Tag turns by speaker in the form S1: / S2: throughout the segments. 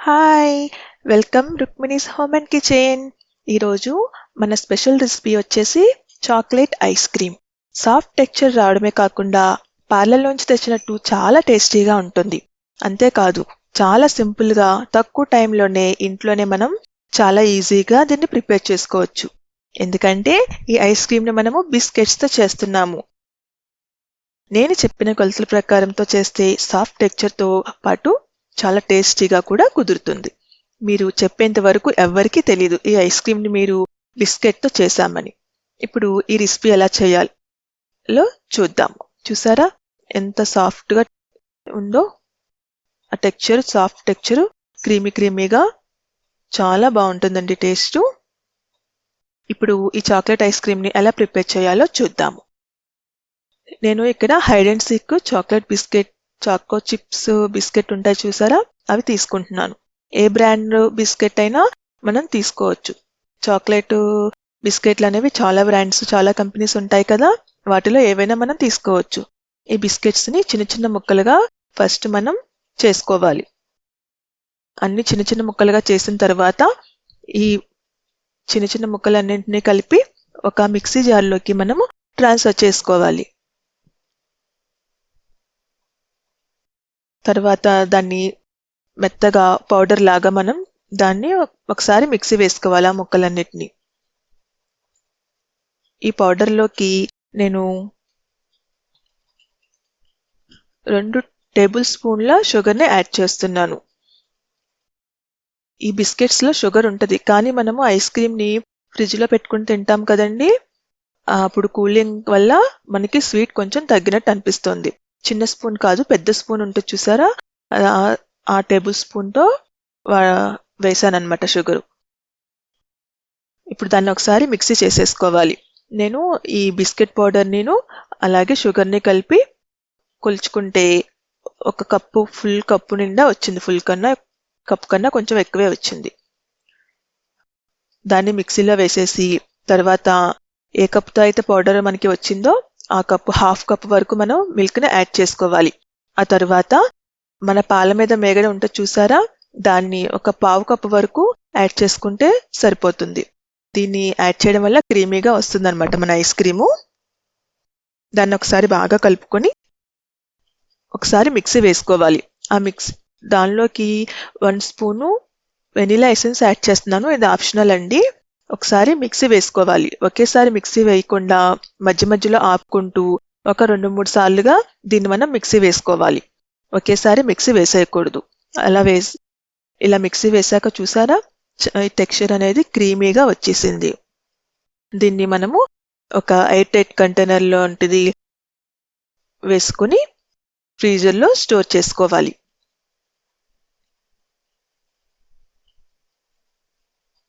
S1: Hi! Welcome Rukmini's home and kitchen. ఈరోజు మన special recipe వచ్చేసి chocolate ice cream. Soft texture రావడమే కాకుండా పార్లర్లోంచి తెచ్చినట్టు చాలా టేస్టీగా ఉంటుంది. అంతేకాదు చాలా సింపుల్గా తక్కువ టైంలోనే ఇంట్లోనే మనం చాలా ఈజీగా దీన్ని ప్రిపేర్ చేసుకోవచ్చు. ఎందుకంటే ఈ ఐస్ క్రీమ్ని మనము బిస్కెట్స్తో చేస్తున్నాము. నేను చెప్పిన కొలతల ప్రకారంతో చేస్తే సాఫ్ట్ టెక్స్చర్తో పాటు చాలా టేస్టీగా కూడా కుదురుతుంది. మీరు చెప్పేంత వరకు ఎవ్వరికీ తెలీదు ఈ ఐస్ క్రీమ్ని మీరు బిస్కెట్తో చేశామని. ఇప్పుడు ఈ రెసిపీ ఎలా చేయాలో చూద్దాము. చూసారా ఎంత సాఫ్ట్గా ఉందో? ఆ టెక్స్చర్, సాఫ్ట్ టెక్స్చర్, క్రీమీగా చాలా బాగుంటుందండి టేస్ట్. ఇప్పుడు ఈ చాక్లెట్ ఐస్ క్రీమ్ని ఎలా ప్రిపేర్ చేయాలో చూద్దాము. నేను ఇక్కడ hide and seek chocolate biscuit, choco chips biscuit ఉంటాయి చూసారా, అవి తీసుకుంటున్నాను. ఏ బ్రాండ్ బిస్కెట్ అయినా మనం తీసుకోవచ్చు. చాక్లెట్ బిస్కెట్లు అనేవి చాలా బ్రాండ్స్, చాలా కంపెనీస్ ఉంటాయి కదా, వాటిలో ఏవైనా మనం తీసుకోవచ్చు. ఈ బిస్కెట్స్ని చిన్న చిన్న ముక్కలుగా ఫస్ట్ మనం చేసుకోవాలి. అన్ని చిన్న చిన్న ముక్కలుగా చేసిన తర్వాత ఈ చిన్న చిన్న ముక్కలన్నింటినీ కలిపి ఒక మిక్సీ జార్లోకి మనము ట్రాన్స్ఫర్ చేసుకోవాలి. తర్వాత దాన్ని మెత్తగా పౌడర్ లాగా మనం దాన్ని ఒకసారి మిక్సీ వేసుకోవాలి ఆ ముక్కలన్నిటిని. ఈ పౌడర్లోకి నేను 2 టేబుల్ స్పూన్ల షుగర్ని యాడ్ చేస్తున్నాను. ఈ బిస్కెట్స్లో షుగర్ ఉంటుంది, కానీ మనము ఐస్ క్రీమ్ని ఫ్రిడ్జ్లో పెట్టుకుని తింటాం కదండి, అప్పుడు కూలింగ్ వల్ల మనకి స్వీట్ కొంచెం తగ్గినట్టు అనిపిస్తుంది. చిన్న స్పూన్ కాదు, పెద్ద స్పూన్ ఉంటుంది చూసారా, ఆ టేబుల్ స్పూన్తో వేసానన్నమాట షుగరు. ఇప్పుడు దాన్ని ఒకసారి మిక్సీ చేసేసుకోవాలి. నేను ఈ బిస్కెట్ పౌడర్ అలాగే షుగర్ని కలిపి కొలుచుకుంటే ఒక కప్పు, ఫుల్ కప్పు నిండా వచ్చింది. కప్పు కన్నా కొంచెం ఎక్కువే వచ్చింది. దాన్ని మిక్సీలో వేసేసి తర్వాత ఏ కప్తో అయితే పౌడర్ మనకి వచ్చిందో ఆ కప్పు, హాఫ్ కప్ వరకు మనం మిల్క్ని యాడ్ చేసుకోవాలి. ఆ తర్వాత మన పాల మీద మేగడ ఉంటుంది చూసారా, దాన్ని ఒక పావు కప్పు వరకు యాడ్ చేసుకుంటే సరిపోతుంది. దీన్ని యాడ్ చేయడం వల్ల క్రీమీగా వస్తుంది అనమాట మన ఐస్ క్రీము. దాన్ని ఒకసారి బాగా కలుపుకొని ఒకసారి మిక్సీ వేసుకోవాలి. ఆ దానిలోకి 1 స్పూను వెనిలా ఎసెన్స్ యాడ్ చేస్తున్నాను, ఇది ఆప్షనల్ అండి. ఒకసారి మిక్సీ వేసుకోవాలి. ఒకేసారి మిక్సీ వేయకుండా మధ్య మధ్యలో ఆపుకుంటూ ఒక 2-3 సార్లుగా దీన్ని మనం మిక్సీ వేసుకోవాలి. ఒకేసారి మిక్సీ వేసేయకూడదు. ఇలా మిక్సీ వేసాక చూసారా టెక్స్చర్ అనేది క్రీమీగా వచ్చేసింది. దీన్ని మనము ఒక ఎయిర్ టైట్ కంటైనర్ లాంటిది వేసుకుని ఫ్రీజర్లో స్టోర్ చేసుకోవాలి.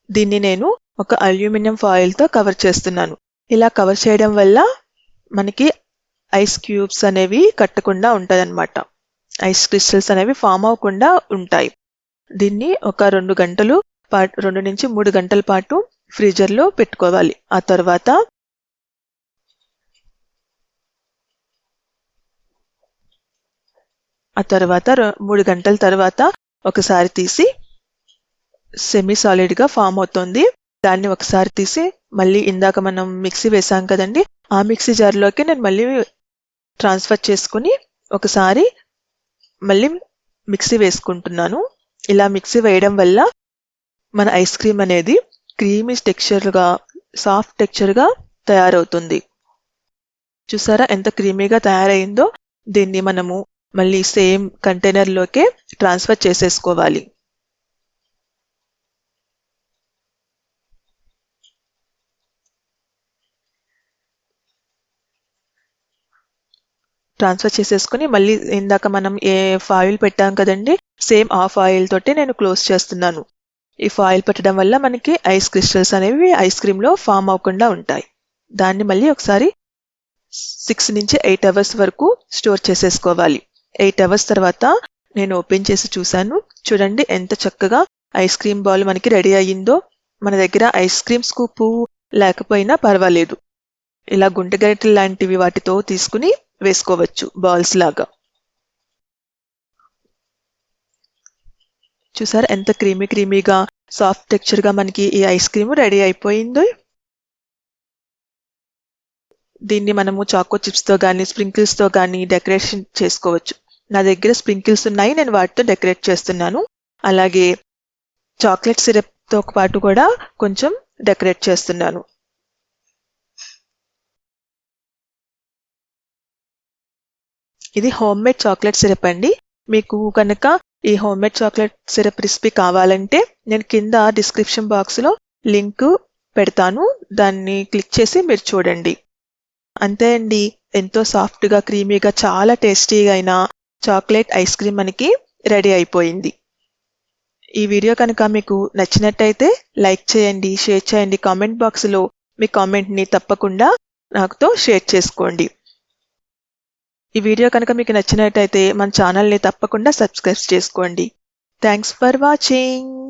S1: దీన్ని నేను ఒక అల్యూమినియం ఫాయిల్తో కవర్ చేస్తున్నాను. ఇలా కవర్ చేయడం వల్ల మనకి ఐస్ క్యూబ్స్ అనేవి కట్టకుండా ఉంటాయన్నమాట. ఐస్ క్రిస్టల్స్ అనేవి ఫామ్ అవ్వకుండా ఉంటాయి. దీన్ని ఒక 2 నుంచి 3 గంటల పాటు ఫ్రీజర్లో పెట్టుకోవాలి. ఆ తర్వాత 3 గంటల తర్వాత ఒకసారి తీసి, సెమీ సాలిడ్గా ఫామ్ అవుతుంది, దాన్ని ఒకసారి తీసి మళ్ళీ ఇందాక మనం మిక్సీ వేసాం కదండి, ఆ మిక్సీ జార్లోకి నేను మళ్ళీ ట్రాన్స్ఫర్ చేసుకుని ఒకసారి మళ్ళీ మిక్సీ వేసుకుంటున్నాను. ఇలా మిక్సీ వేయడం వల్ల మన ఐస్ క్రీమ్ అనేది క్రీమీ టెక్స్చర్గా, సాఫ్ట్ టెక్స్చర్గా తయారవుతుంది. చూసారా ఎంత క్రీమీగా తయారైందో? దీన్ని మనము మళ్ళీ సేమ్ కంటైనర్లోకే ట్రాన్స్ఫర్ చేసేసుకోవాలి. ట్రాన్స్ఫర్ చేసేసుకుని మళ్ళీ ఇందాక మనం ఏ ఫాయిల్ పెట్టాం కదండి, సేమ్ ఆ ఫాయిల్ తోటి నేను క్లోజ్ చేస్తున్నాను. ఈ ఫాయిల్ పెట్టడం వల్ల మనకి ఐస్ క్రిస్టల్స్ అనేవి ఐస్ క్రీమ్లో ఫామ్ అవ్వకుండా ఉంటాయి. దాన్ని మళ్ళీ ఒకసారి 6 నుంచి 8 అవర్స్ వరకు స్టోర్ చేసేసుకోవాలి. 8 అవర్స్ తర్వాత నేను ఓపెన్ చేసి చూశాను. చూడండి ఎంత చక్కగా ఐస్ క్రీమ్ బాల్ మనకి రెడీ అయ్యిందో. మన దగ్గర ఐస్ క్రీమ్ స్కూపు లేకపోయినా పర్వాలేదు, ఇలా గుంట గరిటెలు లాంటివి వాటితో తీసుకుని వేసుకోవచ్చు బాల్స్ లాగా. చూసారా ఎంత క్రీమీగా సాఫ్ట్ టెక్స్చర్గా మనకి ఈ ఐస్ క్రీమ్ రెడీ అయిపోయిందో. దీన్ని మనము చాకో చిప్స్తో కానీ స్ప్రింకిల్స్తో కానీ డెకరేషన్ చేసుకోవచ్చు. నా దగ్గర స్ప్రింకిల్స్ ఉన్నాయి, నేను వాటితో డెకరేట్ చేస్తున్నాను. అలాగే చాక్లెట్ సిరప్తో పాటు కూడా కొంచెం డెకరేట్ చేస్తున్నాను. ఇది హోమ్ మేడ్ చాక్లెట్ సిరప్ అండి. మీకు కనుక ఈ home made chocolate syrup recipe కావాలంటే నేను కింద డిస్క్రిప్షన్ బాక్స్లో లింక్ పెడతాను, దాన్ని క్లిక్ చేసి మీరు చూడండి. అంతే అండి, ఎంతో సాఫ్ట్గా క్రీమీగా చాలా టేస్టీగా అయిన చాక్లెట్ ఐస్ క్రీమ్ మనకి రెడీ అయిపోయింది. ఈ వీడియో కనుక మీకు నచ్చినట్టయితే లైక్ చేయండి, షేర్ చేయండి. కామెంట్ బాక్స్లో మీ కామెంట్ని తప్పకుండా నాతో షేర్ చేసుకోండి. ఈ వీడియో కనుక మీకు నచ్చినట్టయితే మన ఛానల్ని తప్పకుండా సబ్స్క్రైబ్ చేసుకోండి. Thanks for watching.